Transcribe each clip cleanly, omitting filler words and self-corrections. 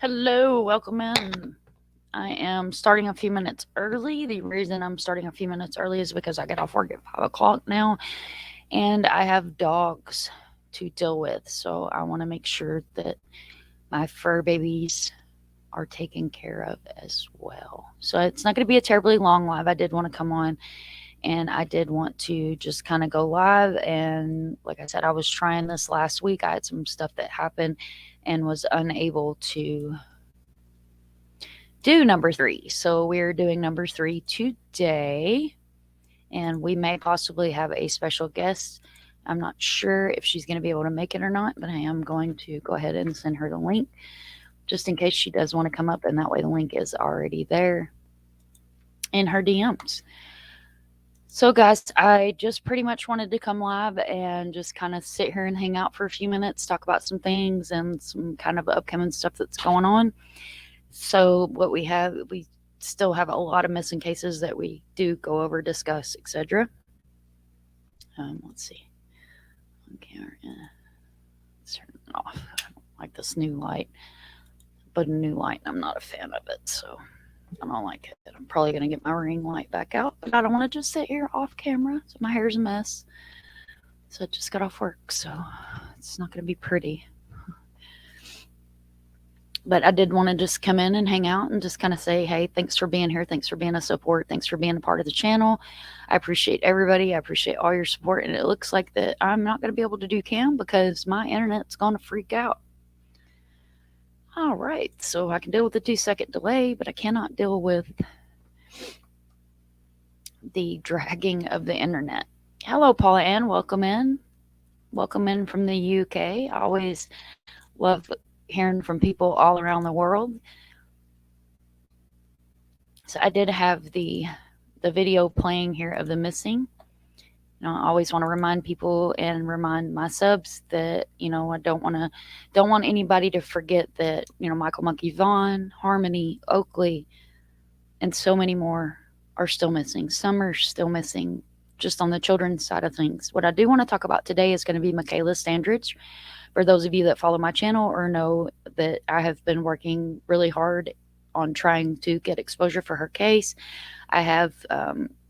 Hello, welcome in. I am starting a few minutes early. The reason I'm starting a few minutes early is because I get off work at 5 o'clock now and I have dogs to deal with. So I want to make sure that my fur babies are taken care of as well. So it's not going to be a terribly long live. I did want to come on and I did want to just kind of go live. And like I said, I was trying this last week. I had some stuff that happened and was unable to do number three. So we're doing number three today, and we may possibly have a special guest. I'm not sure if she's going to be able to make it or not, but I am going to go ahead and send her the link just in case she does want to come up, and that way the link is already there in her DMs. So, guys, I just pretty much wanted to come live and just kind of sit here and hang out for a few minutes, talk about some things and some kind of upcoming stuff that's going on. So what we still have a lot of missing cases that we do go over, discuss, etc. Let's see. Okay, let's turn it off. I don't like this new light, but a new light, I'm not a fan of it, so I don't like it. I'm probably gonna get my ring light back out, but I don't want to just sit here off camera. So my hair's a mess. So I just got off work, so it's not gonna be pretty. But I did want to just come in and hang out and just kind of say, hey, thanks for being here. Thanks for being a support. Thanks for being a part of the channel. I appreciate everybody. I appreciate all your support. And it looks like that I'm not going to be able to do cam because my internet's going to freak out. All right. So I can deal with the 2-second delay, but I cannot deal with the dragging of the internet. Hello, Paula Ann. Welcome in. Welcome in from the UK. I always love hearing from people all around the world. So I did have the video playing here of the missing. I always want to remind people and remind my subs that I don't want anybody to forget that Michael Monkey Vaughn, Harmony, Oakley, and so many more are still missing. Some are still missing just on the children's side of things. What I do want to talk about today is going to be Mikayla Standridge. For those of you that follow my channel or know that I have been working really hard on trying to get exposure for her case, I have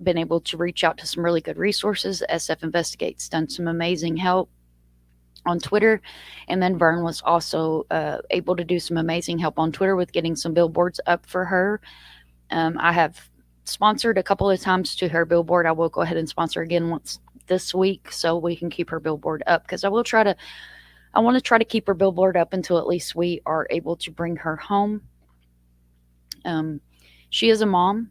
been able to reach out to some really good resources. SF Investigates done some amazing help on Twitter, and then Vern was also able to do some amazing help on Twitter with getting some billboards up for her. I have sponsored a couple of times to her billboard. I will go ahead and sponsor again once this week so we can keep her billboard up, because I want to try to keep her billboard up until at least we are able to bring her home. She is a mom.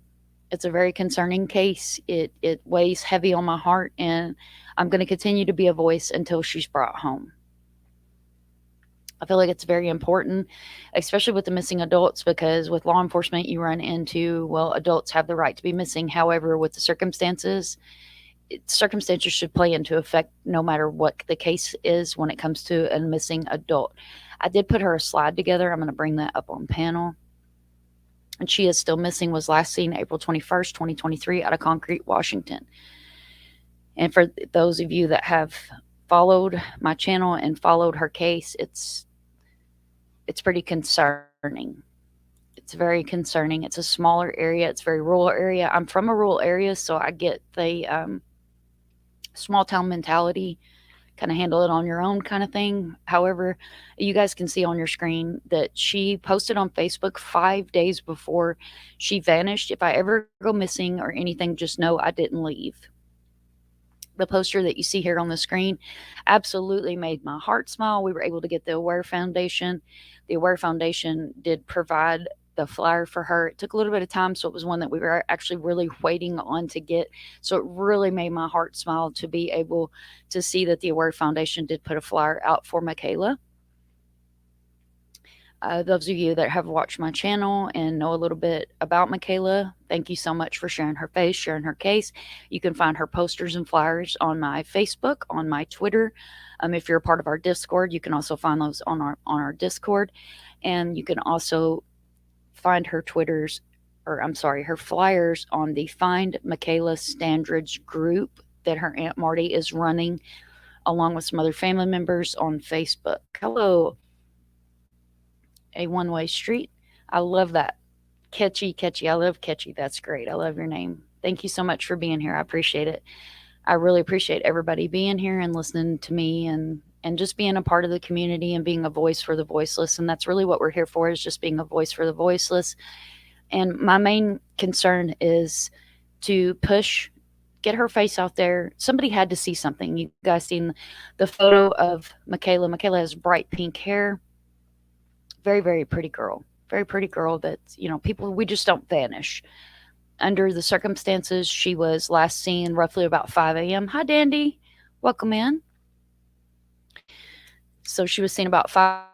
It's a very concerning case. It weighs heavy on my heart, and I'm going to continue to be a voice until she's brought home. I feel like it's very important, especially with the missing adults, because with law enforcement, you run into, well, adults have the right to be missing. However, with the circumstances should play into effect no matter what the case is when it comes to a missing adult. I did put her a slide together. I'm going to bring that up on panel. And she is still missing, was last seen April 21st, 2023 out of Concrete, Washington. And for those of you that have followed my channel and followed her case, it's pretty concerning. It's very concerning. It's a smaller area. It's a very rural area. I'm from a rural area, so I get the small town mentality, kind of handle it on your own kind of thing. However, you guys can see on your screen that she posted on Facebook 5 days before she vanished. If I ever go missing or anything, just know I didn't leave. The poster that you see here on the screen absolutely made my heart smile. We were able to get the Aware Foundation. The Aware Foundation did provide the flyer for her. It took a little bit of time, so it was one that we were actually really waiting on to get. So it really made my heart smile to be able to see that the Aware Foundation did put a flyer out for Mikayla. Those of you that have watched my channel and know a little bit about Mikayla, thank you so much for sharing her face, sharing her case. You can find her posters and flyers on my Facebook, on my Twitter. If you're a part of our Discord, you can also find those on our Discord. And you can also find her her flyers on the Find Mikayla Standridge group that her Aunt Marty is running, along with some other family members on Facebook. Hello, a one-way street. I love that. Catchy, catchy. I love catchy. That's great. I love your name. Thank you so much for being here. I appreciate it. I really appreciate everybody being here and listening to me and just being a part of the community and being a voice for the voiceless. And that's really what we're here for, is just being a voice for the voiceless. And my main concern is to push, get her face out there. Somebody had to see something. You guys seen the photo of Mikayla. Mikayla has bright pink hair. Very, very pretty girl. Very pretty girl that, people, we just don't vanish. Under the circumstances, she was last seen roughly about 5 a.m. Hi, Dandy. Welcome in. So she was seen about 5 a.m. last night.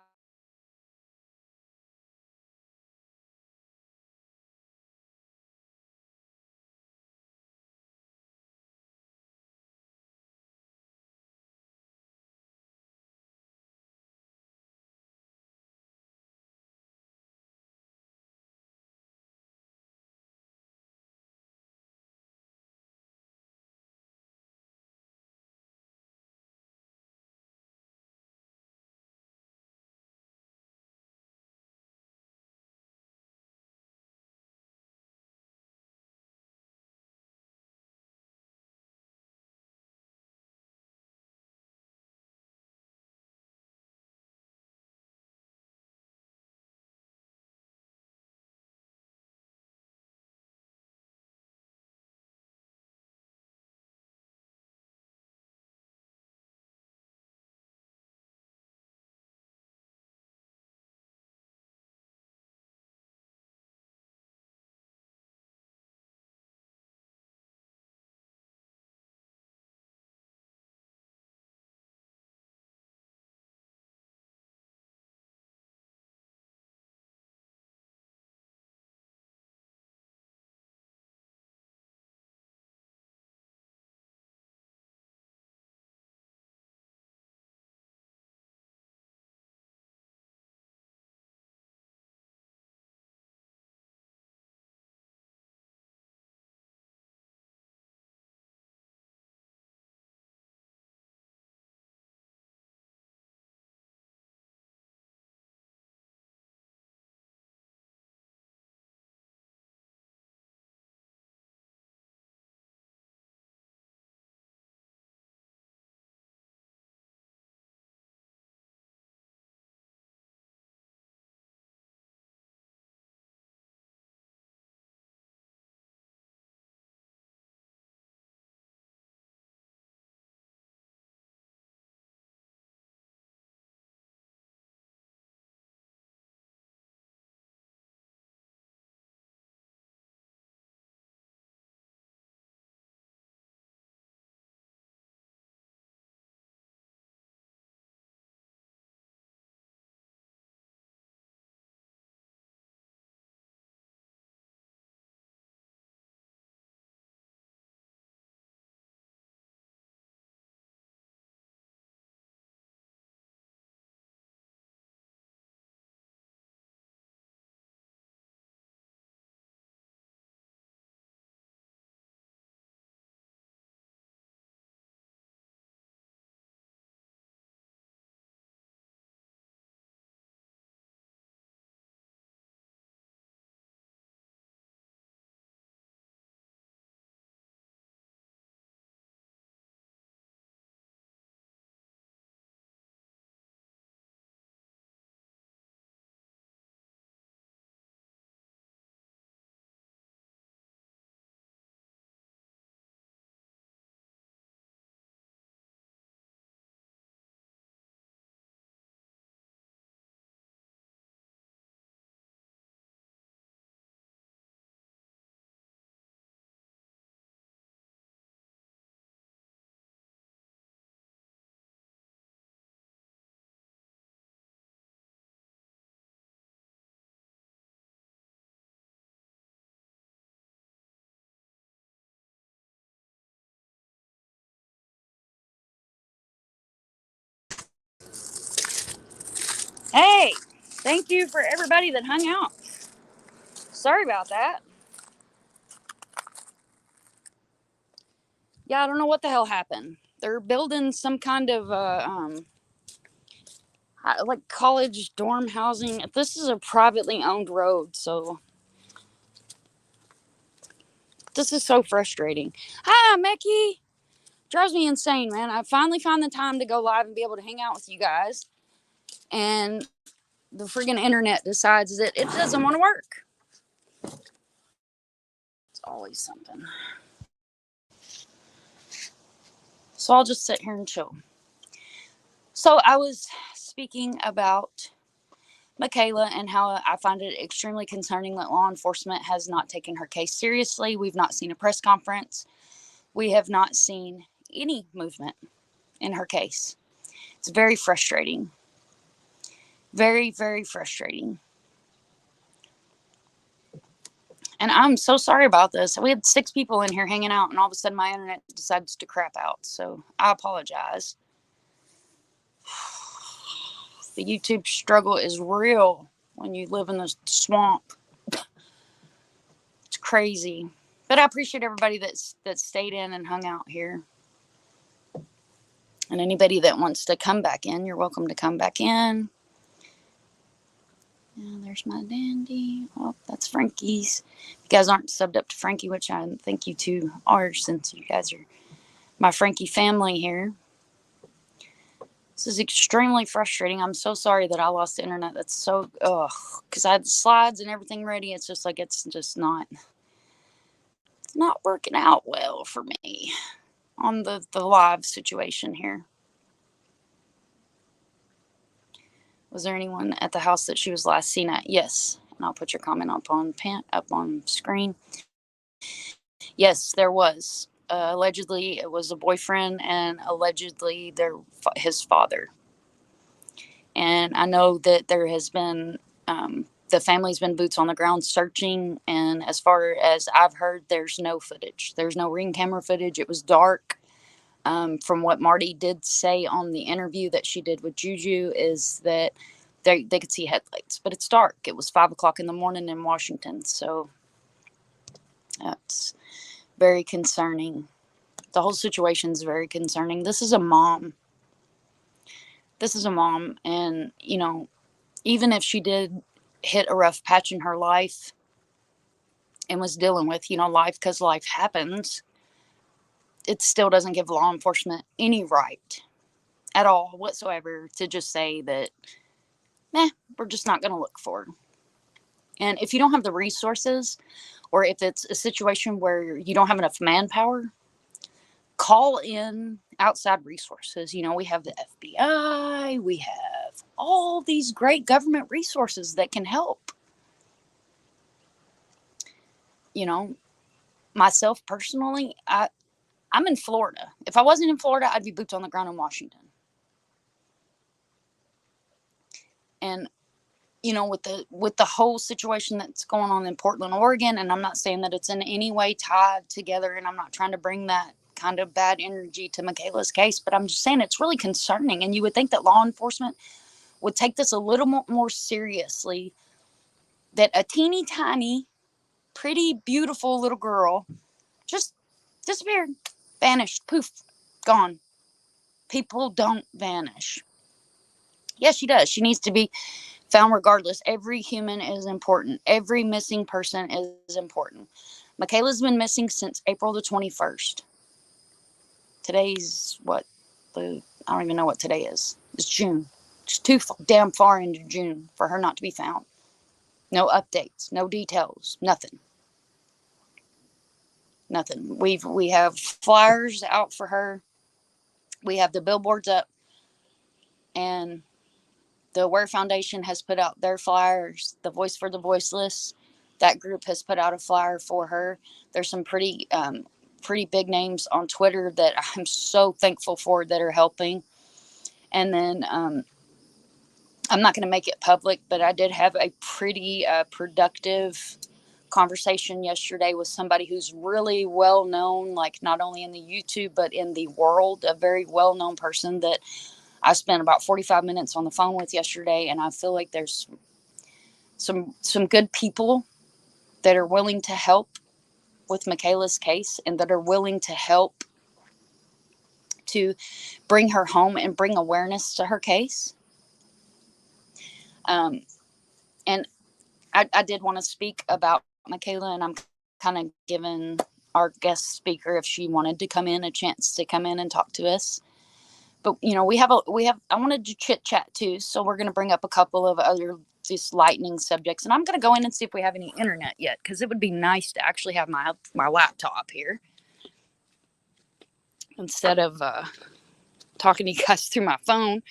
Hey, thank you for everybody that hung out. Sorry about that. Yeah, I don't know what the hell happened. They're building some kind of like college dorm housing. This is a privately owned road, so this is so frustrating. Hi, Mickey. Drives me insane, man. I finally found the time to go live and be able to hang out with you guys, and the friggin' internet decides that it doesn't want to work. It's always something. So I'll just sit here and chill. So I was speaking about Mikayla and how I find it extremely concerning that law enforcement has not taken her case seriously. We've not seen a press conference. We have not seen any movement in her case. It's very frustrating. Very, very frustrating. And I'm so sorry about this. We had 6 people in here hanging out, and all of a sudden my internet decides to crap out. So I apologize. The YouTube struggle is real when you live in the swamp. It's crazy. But I appreciate everybody that stayed in and hung out here. And anybody that wants to come back in, you're welcome to come back in. Yeah, there's my dandy. Oh, that's Frankie's. If you guys aren't subbed up to Frankie, which I think you two are, since you guys are my Frankie family here. This is extremely frustrating. I'm so sorry that I lost the internet. That's so, because I had the slides and everything ready. It's just like, it's just not working out well for me on the live situation here. Was there anyone at the house that she was last seen at? Yes. And I'll put your comment up on screen. Yes, there was. Allegedly, it was a boyfriend, and allegedly his father. And I know that there has been, the family's been boots on the ground searching. And as far as I've heard, there's no footage. There's no ring camera footage. It was dark. From what Marty did say on the interview that she did with Juju, is that they could see headlights, but it's dark. It was 5:00 in the morning in Washington. So that's very concerning. The whole situation is very concerning. This is a mom. And, even if she did hit a rough patch in her life and was dealing with, life, because life happens, it still doesn't give law enforcement any right at all whatsoever to just say that, we're just not going to look for her. And if you don't have the resources, or if it's a situation where you don't have enough manpower, call in outside resources. We have the FBI, we have all these great government resources that can help. Myself personally, I'm in Florida. If I wasn't in Florida, I'd be boots on the ground in Washington. And with the whole situation that's going on in Portland, Oregon, and I'm not saying that it's in any way tied together, and I'm not trying to bring that kind of bad energy to Mikayla's case, but I'm just saying it's really concerning. And you would think that law enforcement would take this a little more seriously, that a teeny tiny, pretty, beautiful little girl just disappeared, vanished, poof, gone. People don't vanish. Yes, she does. She needs to be found regardless. Every human is important. Every missing person is important. Mikayla's been missing since April the 21st. Today's what? I don't even know what today is. It's June. It's too damn far into June for her not to be found. No updates, no details, nothing. Nothing. We have flyers out for her. We have the billboards up, and the Aware Foundation has put out their flyers. The Voice for the Voiceless, that group has put out a flyer for her. There's some pretty big names on Twitter that I'm so thankful for that are helping. And then I'm not going to make it public, but I did have a pretty productive conversation yesterday with somebody who's really well known, like not only in the YouTube, but in the world, a very well known person that I spent about 45 minutes on the phone with yesterday. And I feel like there's some good people that are willing to help with Mikayla's case, and that are willing to help to bring her home and bring awareness to her case. Um, and I did want to speak about Mikayla, and I'm kind of giving our guest speaker, if she wanted to come in, a chance to come in and talk to us. But I wanted to chit chat too, so we're going to bring up a couple of other just lightning subjects, and I'm going to go in and see if we have any internet yet, because it would be nice to actually have my laptop here instead of talking to you guys through my phone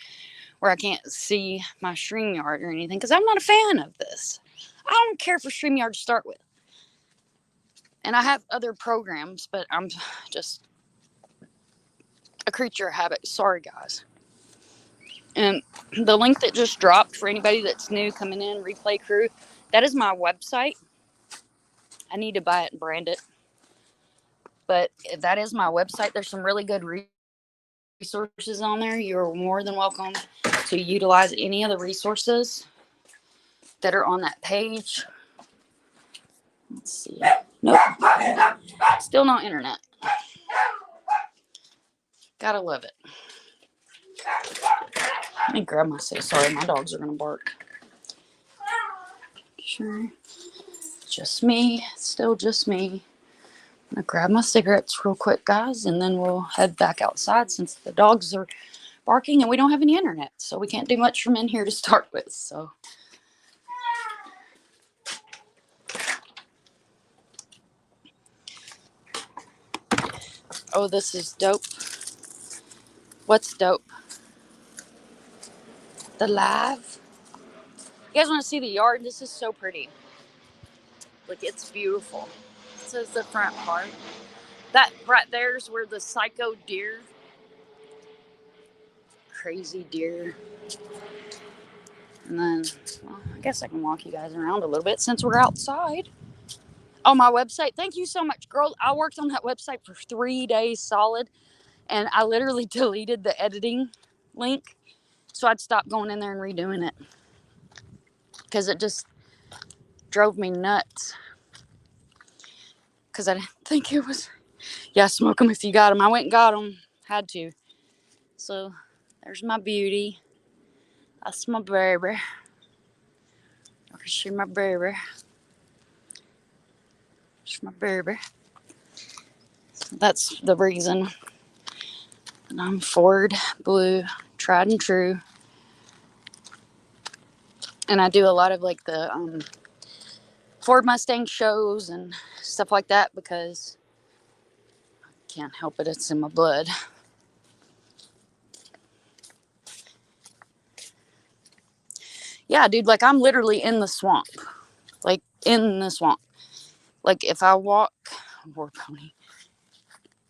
where I can't see my StreamYard or anything, because I'm not a fan of this. I don't care for StreamYard to start with. And I have other programs, but I'm just a creature of habit. Sorry, guys. And the link that just dropped for anybody that's new coming in, Replay Crew, that is my website. I need to buy it and brand it. But that is my website. There's some really good resources on there. You're more than welcome to utilize any of the resources that are on that page. Let's see. Nope. Still no internet. Gotta love it. Let me grab my safe. Sorry, my dogs are gonna bark. Sure. Just me. Still just me. I'm gonna grab my cigarettes real quick, guys, and then we'll head back outside since the dogs are barking and we don't have any internet, so we can't do much from in here to start with. So oh, this is dope. What's dope? The live. You guys want to see the yard? This is so pretty. Like, it's beautiful. This is the front part. That right there's where the psycho deer, crazy deer. And then, well, I guess I can walk you guys around a little bit since we're outside. Oh, my website. Thank you so much, girl. I worked on that website for 3 days solid, and I literally deleted the editing link so I'd stop going in there and redoing it because it just drove me nuts. Because I didn't think it was, yeah, smoke them if you got them. I went and got them. Had to. So there's my beauty. That's my baby. I can see my baby. It's my baby. That's the reason. And I'm Ford Blue, tried and true. And I do a lot of like the Ford Mustang shows and stuff like that because I can't help it. It's in my blood. Yeah, dude, like I'm literally in the swamp. Like in the swamp. Like if I walk, poor pony.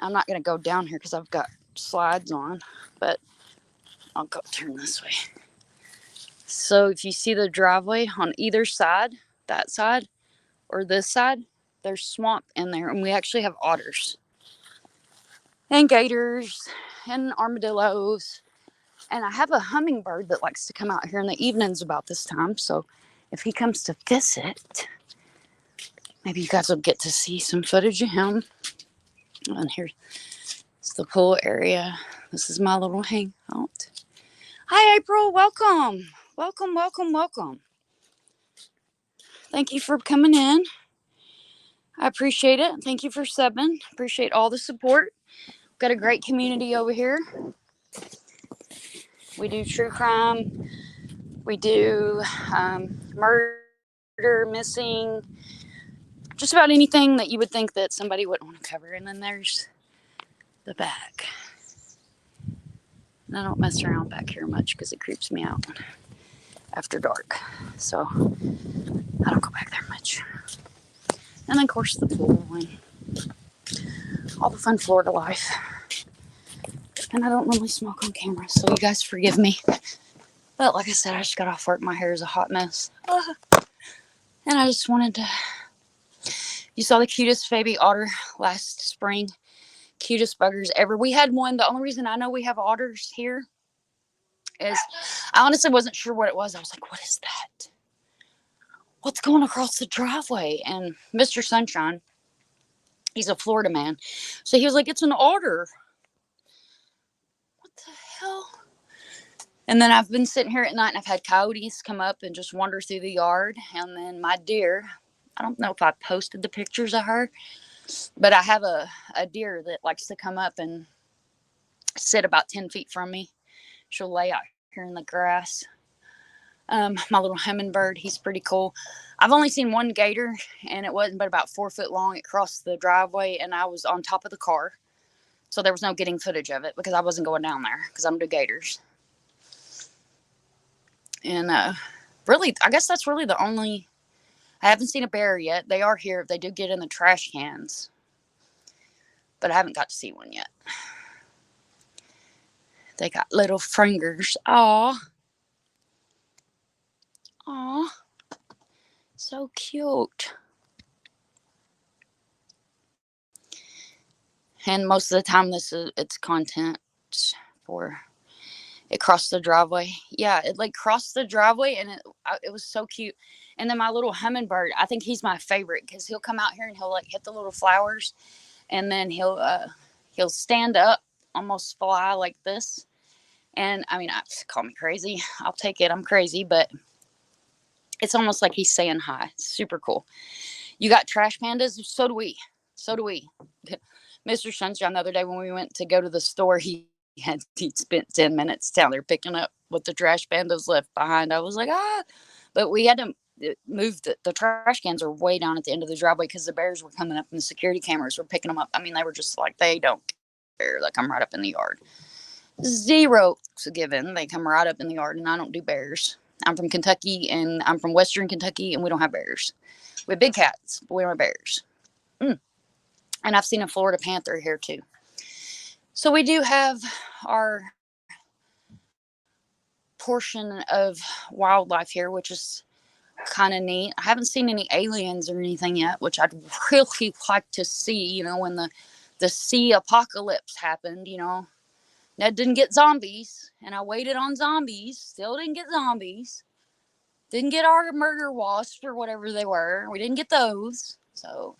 I'm not going to go down here because I've got slides on, but I'll go turn this way. So if you see the driveway on either side, that side or this side, there's swamp in there. And we actually have otters and gators and armadillos. And I have a hummingbird that likes to come out here in the evenings about this time. So if he comes to visit, maybe you guys will get to see some footage of him. And here's the pool area. This is my little hangout. Hi, April. Welcome. Welcome, welcome, welcome. Thank you for coming in. I appreciate it. Thank you for subbing. Appreciate all the support. Got a great community over here. We do true crime. We do murder, missing, just about anything that you would think that somebody wouldn't want to cover. And then there's the back. And I don't mess around back here much because it creeps me out after dark. So I don't go back there much. And then, of course, the pool and all the fun Florida life. And I don't normally smoke on camera, so you guys forgive me. But like I said, I just got off work. My hair is a hot mess. And I just wanted to... You saw the cutest baby otter last spring. Cutest buggers ever. We had one. The only reason I know we have otters here is I honestly wasn't sure what it was. I was like, what is that? What's going across the driveway? And Mr. Sunshine, he's a Florida man. So he was like, it's an otter. What the hell? And then I've been sitting here at night and I've had coyotes come up and just wander through the yard. And then my deer, I don't know if I posted the pictures of her, but I have a deer that likes to come up and sit about 10 feet from me. She'll lay out here in the grass. My little hummingbird, he's pretty cool. I've only seen one gator, and it wasn't but about 4 foot long. It crossed the driveway, and I was on top of the car, so there was no getting footage of it because I wasn't going down there because I'm do gators. And really, I guess that's really the only. I haven't seen a bear yet. They are here. They do get in the trash cans, but I haven't got to see one yet. They got little fingers. Aw. Aw. So cute. And most of the time, it's content for it crossed the driveway. Yeah, it like crossed the driveway, and it was so cute. And then my little hummingbird, I think he's my favorite because he'll come out here and he'll like hit the little flowers, and then he'll stand up, almost fly like this. And I mean, call me crazy. I'll take it. I'm crazy, but it's almost like he's saying hi. It's super cool. You got trash pandas? So do we. So do we. Mr. Sunshine, the other day when we went to go to the store, he spent 10 minutes down there picking up what the trash pandas left behind. I was like, ah. But we had to move the trash cans are way down at the end of the driveway because the bears were coming up and the security cameras were picking them up. I mean, they were just like, they don't care. Like, I'm right up in the yard. Zero given. They come right up in the yard, and I don't do bears. I'm from Kentucky, and I'm from Western Kentucky, and we don't have bears. We have big cats, but we don't have bears. And I've seen a Florida panther here too. So we do have our portion of wildlife here, which is kind of neat. I haven't seen any aliens or anything yet, which I'd really like to see. You know, when the sea apocalypse happened, you know, Ned didn't get zombies, and I waited on zombies. Still didn't get zombies. Didn't get our murder wasps or whatever they were. We didn't get those. So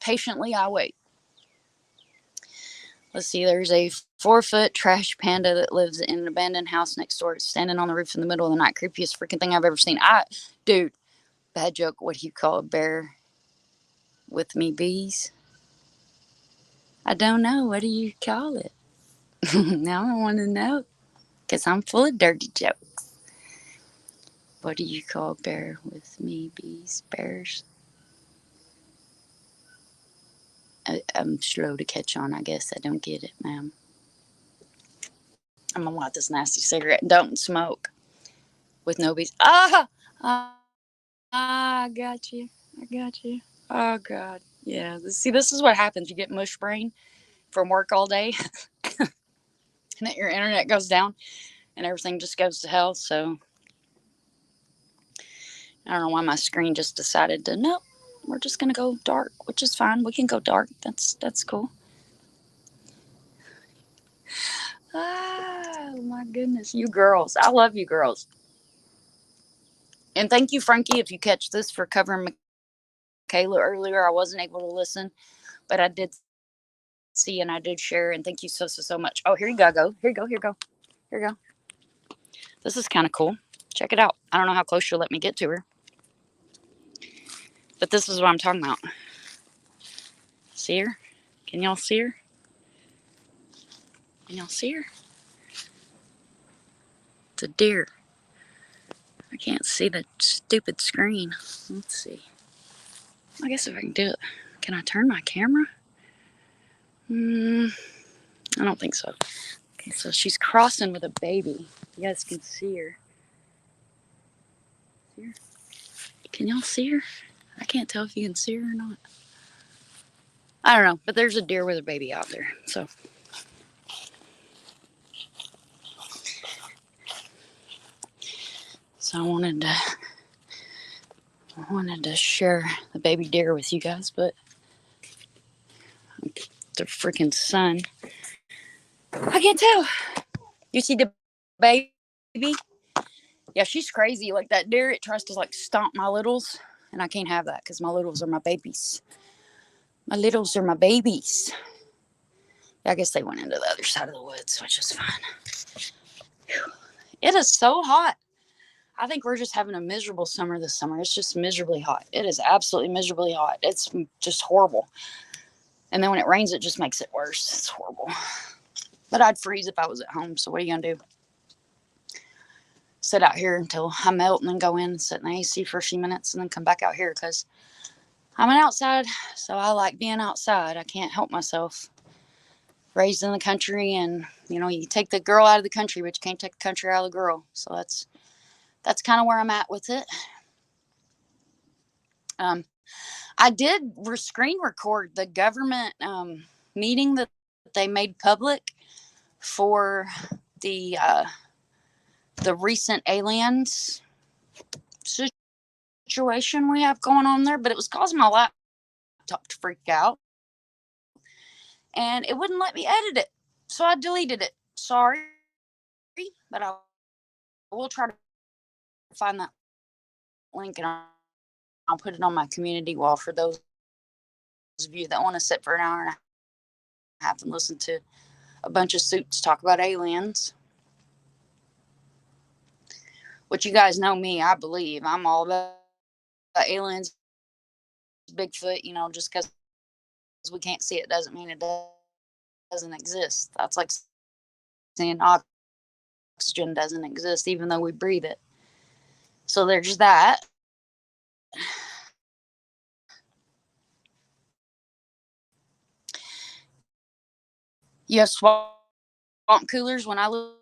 patiently I wait. Let's see, there's a 4-foot trash panda that lives in an abandoned house next door. It's standing on the roof in the middle of the night. Creepiest freaking thing I've ever seen. Dude, bad joke. What do you call a bear with me bees? I don't know. What do you call it? Now I want to know because I'm full of dirty jokes. What do you call a bear with me bees? Bears? I'm slow to catch on, I guess. I don't get it, ma'am. I'm gonna light this nasty cigarette. Don't smoke with no bees. I got you. I got you. Oh God, yeah. See, this is what happens. You get mush brain from work all day, and then your internet goes down, and everything just goes to hell. So I don't know why my screen just decided to no. We're just gonna go dark, which is fine. We can go dark. That's cool. Oh my goodness, you girls! I love you girls. And thank you, Frankie, if you catch this for covering Mikayla earlier. I wasn't able to listen, but I did see and I did share. And thank you so much. Oh, here you go. Here you go. Here you go. Here you go. This is kind of cool. Check it out. I don't know how close she'll let me get to her, but this is what I'm talking about. See her? Can y'all see her? Can y'all see her? It's a deer. I can't see the stupid screen. Let's see. I guess if I can do it. Can I turn my camera? I don't think so. Okay, so she's crossing with a baby. You guys can see her. See her? Can y'all see her? I can't tell if you can see her or not. I don't know, but there's a deer with a baby out there. So I wanted to share the baby deer with you guys, but the freaking sun. I can't tell. You see the baby? Yeah, she's crazy. Like that deer, it tries to like stomp my littles, and I can't have that because my littles are my babies. My littles are my babies. I guess they went into the other side of the woods, which is fine. It is so hot. I think we're just having a miserable summer this summer. It's just miserably hot. It is absolutely miserably hot. It's just horrible. And then when it rains, it just makes it worse. It's horrible. But I'd freeze if I was at home. So what are you gonna do? Sit out here until I melt and then go in and sit in the AC for a few minutes and then come back out here because I'm an outside. So I like being outside. I can't help myself. Raised in the country, and you take the girl out of the country, but you can't take the country out of the girl. So that's kind of where I'm at with it. I did screen record the government meeting that they made public for the uh, the recent aliens situation we have going on there, but it was causing my laptop to freak out, and it wouldn't let me edit it, so I deleted it. Sorry, but I will try to find that link, and I'll put it on my community wall for those of you that want to sit for an hour and a half and listen to a bunch of suits talk about aliens. Which you guys know me, I believe. I'm all about aliens, Bigfoot, just because we can't see it doesn't mean it doesn't exist. That's like saying oxygen doesn't exist, even though we breathe it. So there's that. You have swamp coolers. When I lived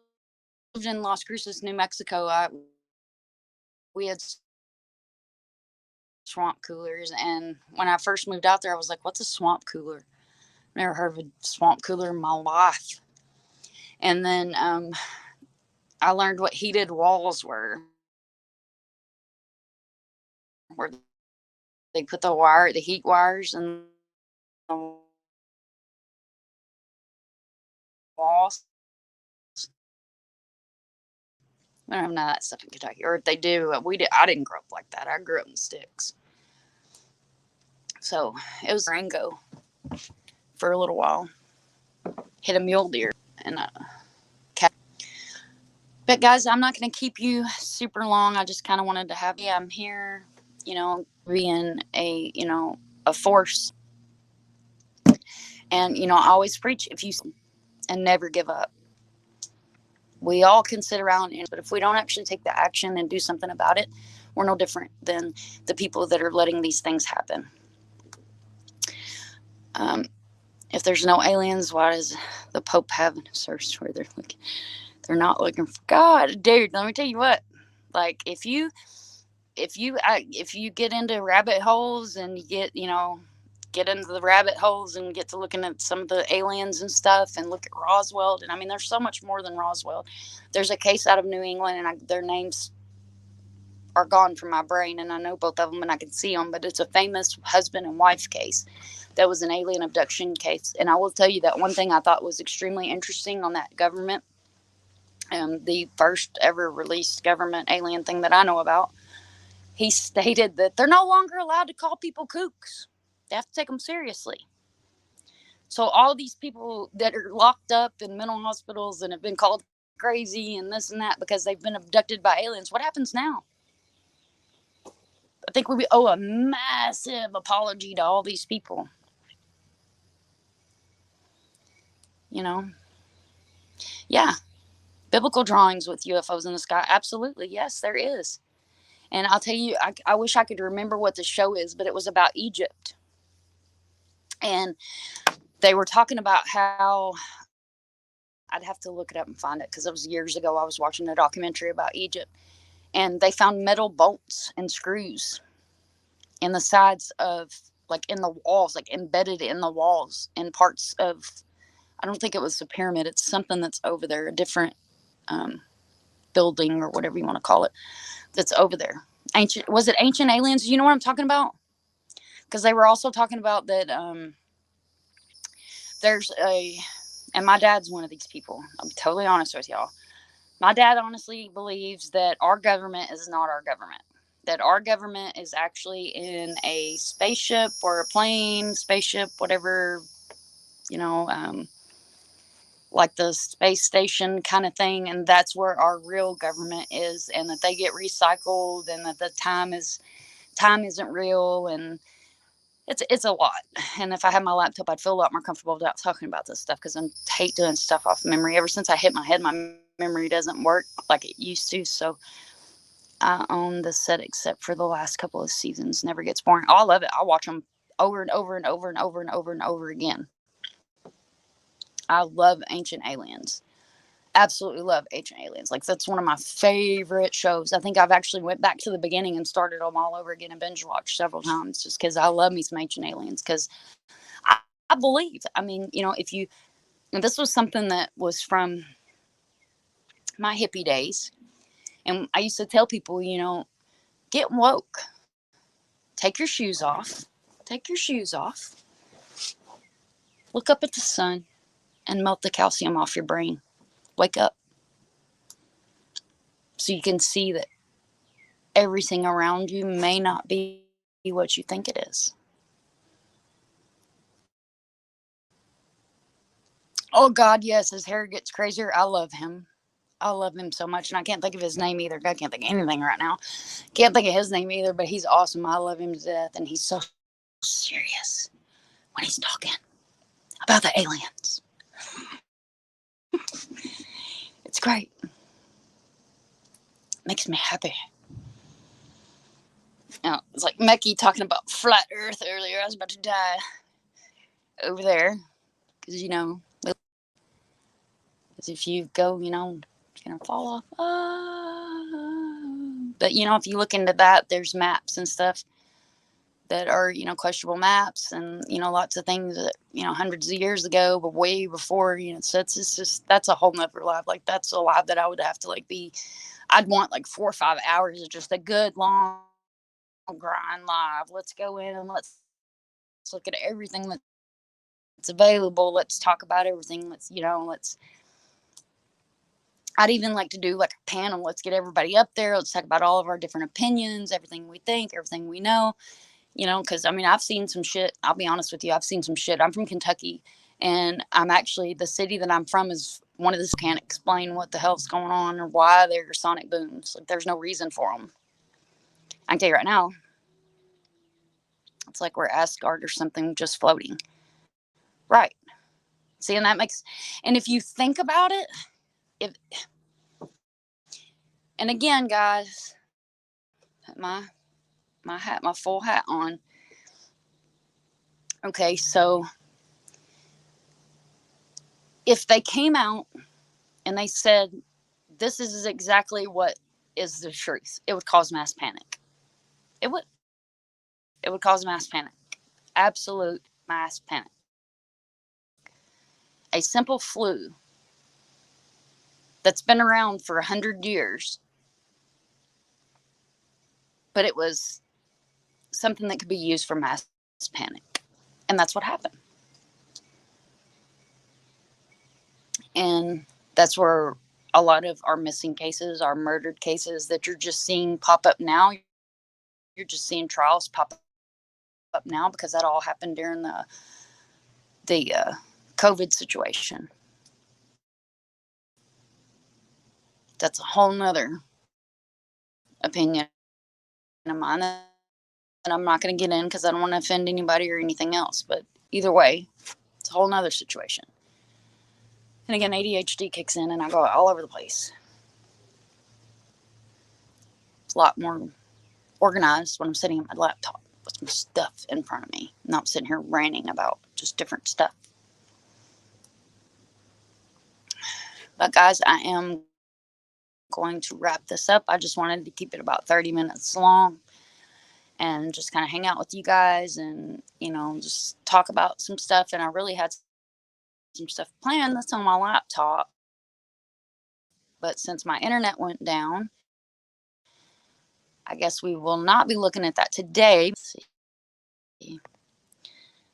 in Las Cruces, New Mexico, we had swamp coolers. And when I first moved out there, I was like, what's a swamp cooler? Never heard of a swamp cooler in my life. And then I learned what heated walls were, where they put the heat wires in the walls. We don't have none of that stuff in Kentucky, or if they do, I didn't grow up like that. I grew up in sticks, so it was Rango for a little while. Hit a mule deer and a cat. But guys, I'm not going to keep you super long. I just kind of wanted to have you. I'm here, being a force, and I always preach if you and never give up. We all can sit around, but if we don't actually take the action and do something about it, we're no different than the people that are letting these things happen. If there's no aliens, why does the Pope have a search where they're looking? They're not looking for God, dude. Let me tell you what. Like if you get into rabbit holes and you get into the rabbit holes and get to looking at some of the aliens and stuff and look at Roswell. And I mean, there's so much more than Roswell. There's a case out of New England, and their names are gone from my brain, and I know both of them and I can see them, but it's a famous husband and wife case that was an alien abduction case. And I will tell you that one thing I thought was extremely interesting on that government, the first ever released government alien thing that I know about, he stated that they're no longer allowed to call people kooks. They have to take them seriously. So all these people that are locked up in mental hospitals and have been called crazy and this and that because they've been abducted by aliens, what happens now? I think we owe a massive apology to all these people. Yeah, biblical drawings with UFOs in the sky. Absolutely. Yes, there is. And I'll tell you, I wish I could remember what the show is, but it was about Egypt. And they were talking about how, I'd have to look it up and find it because it was years ago. I was watching a documentary about Egypt, and they found metal bolts and screws in the sides of, like in the walls, like embedded in the walls in parts of, I don't think it was the pyramid. It's something that's over there, a different building or whatever you want to call it, that's over there. Was it Ancient Aliens? You know what I'm talking about? Because they were also talking about that and my dad's one of these people. I'll be totally honest with y'all. My dad honestly believes that our government is not our government. That our government is actually in a spaceship or a plane, spaceship, whatever, like the space station kind of thing, and that's where our real government is, and that they get recycled, and that the time isn't real, and it's a lot. And if I had my laptop, I'd feel a lot more comfortable about talking about this stuff, because I hate doing stuff off memory. Ever since I hit my head, my memory doesn't work like it used to. So I own the set except for the last couple of seasons. Never gets boring. Oh, I love it. I watch them over and over and over and over and over and over again. I love Ancient Aliens. Absolutely love Ancient Aliens. Like, that's one of my favorite shows. I think I've actually went back to the beginning and started them all over again and binge watched several times, just because I love me some Ancient Aliens. Because I believe, I mean, if you, and this was something that was from my hippie days, and I used to tell people, get woke, take your shoes off, take your shoes off, look up at the sun, and melt the calcium off your brain. Wake up, so you can see that everything around you may not be what you think it is. Oh God, yes, his hair gets crazier. I love him. I love him so much, and I can't think of his name either. I can't think of anything right now. Can't think of his name either, but he's awesome. I love him to death, and he's so serious when he's talking about the aliens. It's great. Makes me happy. It's like Mecky talking about flat Earth earlier. I was about to die over there, because because if you go, it's gonna fall off. But if you look into that, there's maps and stuff that are questionable maps, and lots of things that hundreds of years ago, but way before. So it's just, that's a whole nother life. Like, that's a life that I would have to like be. I'd want like 4 or 5 hours of just a good long grind live. Let's go in and let's look at everything that's available. Let's talk about everything. Let's. I'd even like to do like a panel. Let's get everybody up there. Let's talk about all of our different opinions, everything we think, everything we know. Because I mean, I've seen some shit. I'll be honest with you. I've seen some shit. I'm from Kentucky, and I'm actually, the city that I'm from is one of those can't explain what the hell's going on or why there are sonic booms. Like, there's no reason for them. I can tell you right now, it's like we're Asgard or something just floating. Right. See, and that makes, and if you think about it, if, and again, guys, put my hat, my full hat on. Okay, so if they came out and they said, this is exactly what is the truth, it would cause mass panic. It would. It would cause mass panic. Absolute mass panic. A simple flu that's been around for 100 years, but it was something that could be used for mass panic. And that's what happened. And that's where a lot of our missing cases, our murdered cases that you're just seeing pop up now, you're just seeing trials pop up now, because that all happened during the COVID situation. That's a whole nother opinion of mine that I'm not going to get in, because I don't want to offend anybody or anything else. But either way, it's a whole nother situation. And again, ADHD kicks in, and I go all over the place. It's a lot more organized when I'm sitting at my laptop with some stuff in front of me, not sitting here ranting about just different stuff. But guys, I am going to wrap this up. I just wanted to keep it about 30 minutes long and just kind of hang out with you guys, and just talk about some stuff. And I really had some stuff planned that's on my laptop, but since my internet went down, I guess we will not be looking at that today. Let's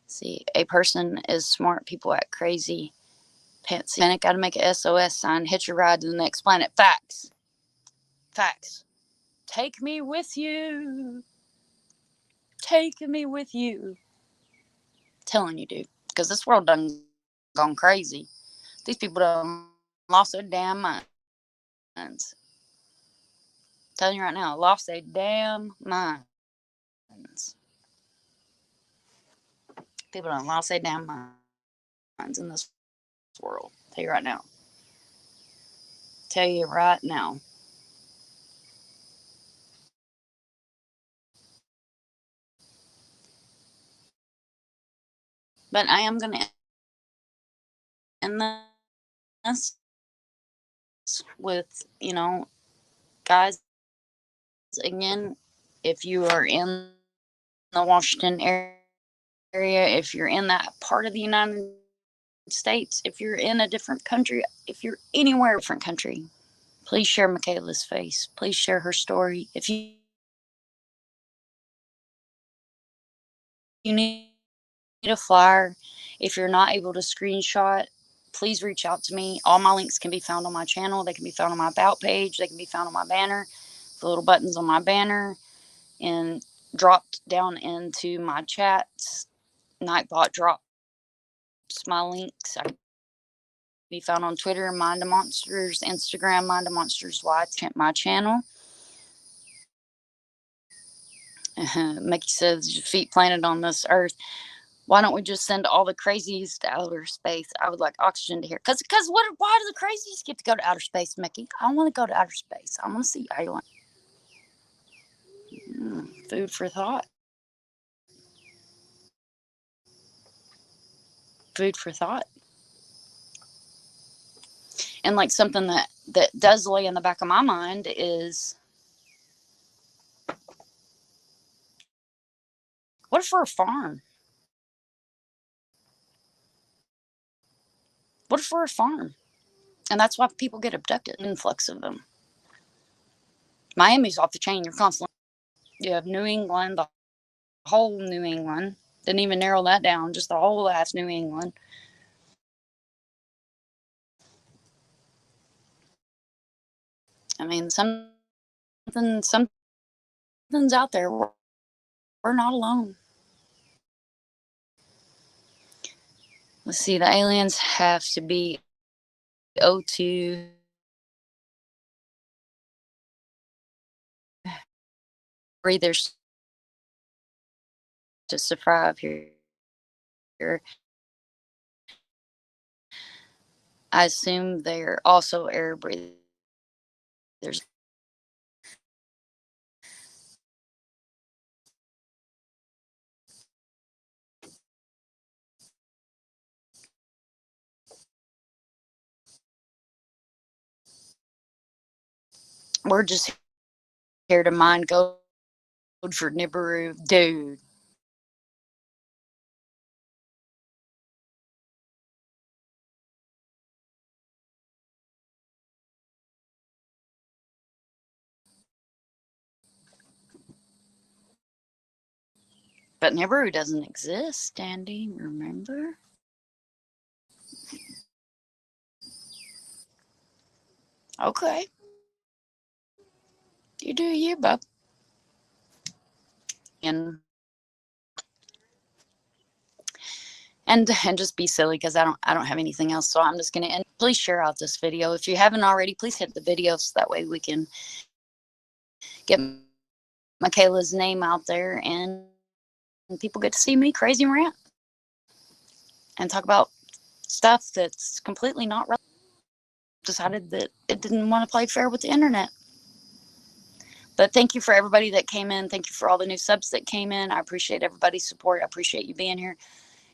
see, a person is smart, people act crazy. Panic, gotta make a SOS sign, hitch a ride to the next planet. Facts. Facts. Take me with you. Take me with you. I'm telling you, dude. Because this world done gone crazy. These people done lost their damn minds. I'm telling you right now, lost their damn minds. People done lost their damn minds in this world. I'll tell you right now. Tell you right now. But I am gonna end this with, guys, again, if you are in the Washington area, if you're in that part of the United States, if you're in a different country, if you're anywhere different country, please share Mikayla's face. Please share her story. If you need a flyer, if you're not able to screenshot, please reach out to me. All my links can be found on my channel. They can be found on my About page. They can be found on my banner. The little buttons on my banner and dropped down into my chats. Nightbot drops my links. I can be found on Twitter, Mind of Monsters, Instagram, Mind of Monsters Y, my channel. Mickey says, feet planted on this earth. Why don't we just send all the crazies to outer space? I would like oxygen to hear. Because why do the crazies get to go to outer space, Mickey? I want to go to outer space. I want to see aliens. Food for thought. Food for thought. And like something that does lay in the back of my mind is, what if for a farm? What if for a farm? And that's why people get abducted. Influx of them. Miami's off the chain. You're constantly. You have New England, the whole New England. Didn't even narrow that down. Just the whole ass New England. I mean, something's out there. We're not alone. Let's see. The aliens have to be O2. Breathers to survive here. I assume they're also air breathers. We're just here to mine gold for Nibiru, dude. But Nibiru doesn't exist, Andy. Remember? Okay. You do you, bub. And just be silly because I don't have anything else. So I'm just gonna end. Please share out this video. If you haven't already, please hit the video so that way we can get Mikayla's name out there and people get to see me crazy rant and talk about stuff that's completely not relevant. Decided that it didn't want to play fair with the internet. But thank you for everybody that came in. Thank you for all the new subs that came in. I appreciate everybody's support. I appreciate you being here.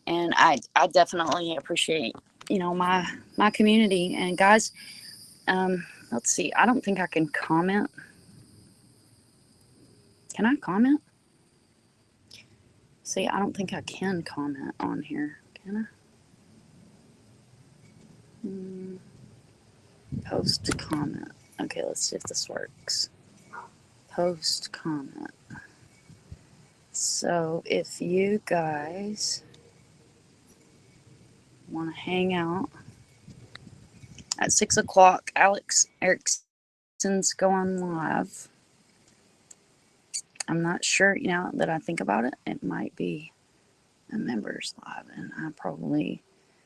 And I definitely appreciate, my community. And guys, let's see. I don't think I can comment. Can I comment? See, I don't think I can comment on here. Can I? Post comment. Okay, let's see if this works. Post comment. So if you guys want to hang out at 6 o'clock, Alex Erickson's going live. I'm not sure, that I think about it. It might be a members live, and I probably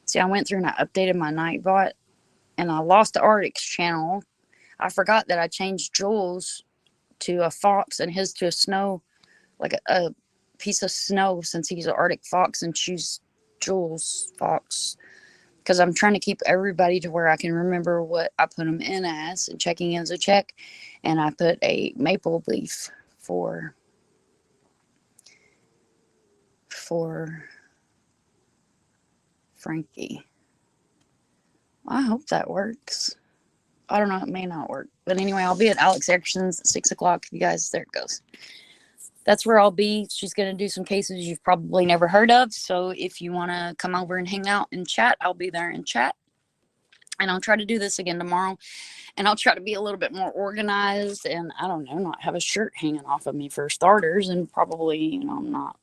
See, I went through and I updated my Nightbot, and I lost the Arctic's channel. I forgot that I changed Jules to a fox and his to a snow, like a piece of snow, since he's an Arctic fox, and she's Jules fox. Because I'm trying to keep everybody to where I can remember what I put them in as and checking in as a check. And I put a maple leaf for Frankie. I hope that works. I don't know, it may not work. But anyway, I'll be at Alex Erickson's at 6 o'clock. You guys, there it goes. That's where I'll be. She's going to do some cases you've probably never heard of. So if you want to come over and hang out and chat, I'll be there and chat. And I'll try to do this again tomorrow. And I'll try to be a little bit more organized and, I don't know, not have a shirt hanging off of me for starters. And probably, not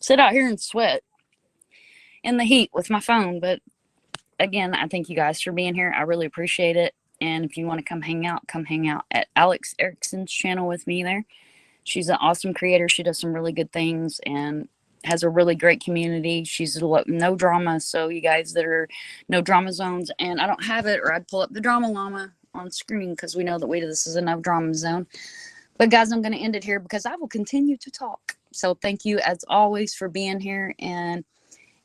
sit out here and sweat in the heat with my phone. But again, I thank you guys for being here. I really appreciate it. And if you want to come hang out at Alex Erickson's channel with me there. She's an awesome creator. She does some really good things and has a really great community. She's no drama. So you guys that are no drama zones, and I don't have it, or I'd pull up the drama llama on screen, because we know that this is a no drama zone. But guys, I'm going to end it here because I will continue to talk. So thank you as always for being here. And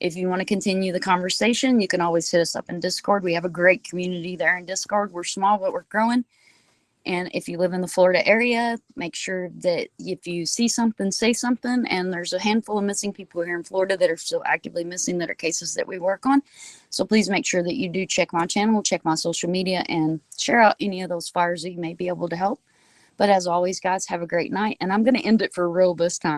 if you want to continue the conversation, you can always hit us up in Discord. We have a great community there in Discord. We're small, but we're growing. And if you live in the Florida area, make sure that if you see something, say something. And there's a handful of missing people here in Florida that are still actively missing, that are cases that we work on. So please make sure that you do check my channel, check my social media, and share out any of those flyers that you may be able to help. But as always, guys, have a great night. And I'm going to end it for real this time.